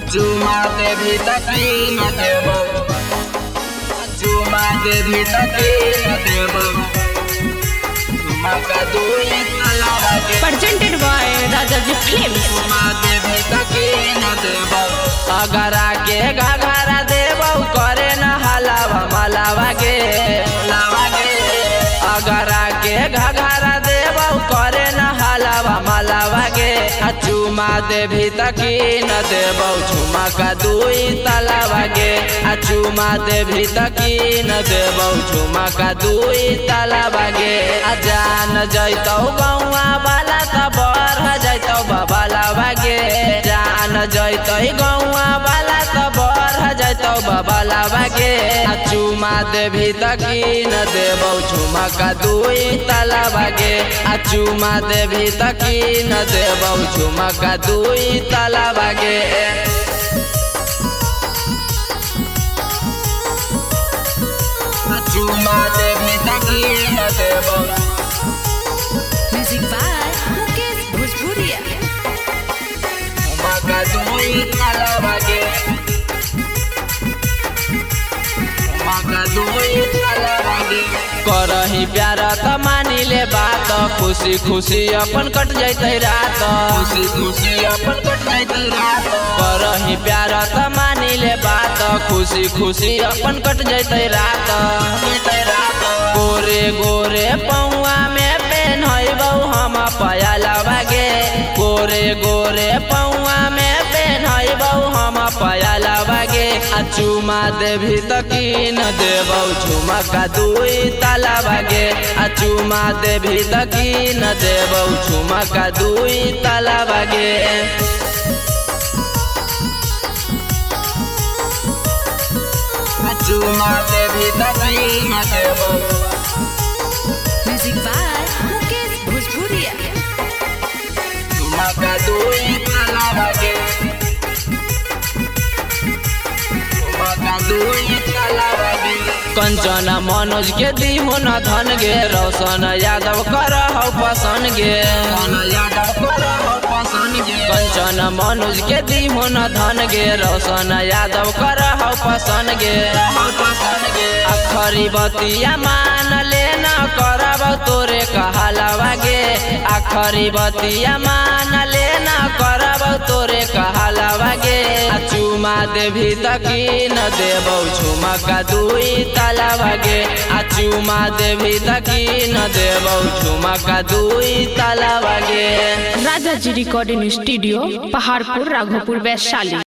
चुमा देवी तकी न देबो चुमा देवी तकी न देबो चुमा का दुई तलवा के presented by Rajaji Films। चुमा देवी तकी न देबो अगरा के घघरा देबो करे न हलावा मलावा के लावा के अगरा के घघरा देबो करे न हलावा मलावा के चुमा देवी तकी न देबो झुमा का दुई तलवा के चुमा देवी तकी न देबो झुमा का दुई तलवा के जान जैतौ गौआ वाला त बढ़ जैतौ बबलवा के जान जैतौ गौआ वाला त बढ़ जैतौ बबलवा के चुमा देवी तकी न देबो झुमा का दुई तलवा के चुमा देवी तकी न देबो झुमा का दुई तलवा के चुमा देवी तकी न देबो Music by Mukesh Bhojpuria। चुमा का दुई तलवा के चुमा का दुई तलवा के करही प्यार त मानी ले बात खुशी खुशी अपन कट जैते रात खुशी खुशी अपन कटाई रात करही प्यार त मानी ले बात खुशी खुशी अपन कट जैते रात गोरे गोरे पौआ में पेन्हबौ हम पयलवा गे गोरे गोरे पौआ में पेन्हबौ हम पयलवा गे चुमा देवी तकी न देबौ झुमा का दुई तलवा गे चुमा देवी तकी न देबौ झुमा का दुई तलवा गे चुमा देवी तकी न देबो Music by Mukesh Bhojpuria। चुमा का दुई तलवा के चुमा का दुई तलवा के कंचन मनोज के दीहो न धन गे रोशन यादव कर हौ पसन गे कौन यादव करो पसंद के कंचन मनोज के दीहो न धन गे रोशन यादव कर हौ पसन गे पसंद के अखरी बतिया मान लेना करब तोरे कहलवा गे अखरी बतिया मान लेना करब तोरे कहलवा गे चुमा देवी तकी न देबौ झुमा का दुई तलवा गे चुमा देवी तकी न देबौ झुमा का दुई तलवा गे Rajaji Recording Studio, Paharpur, Raghopur, Vaishali।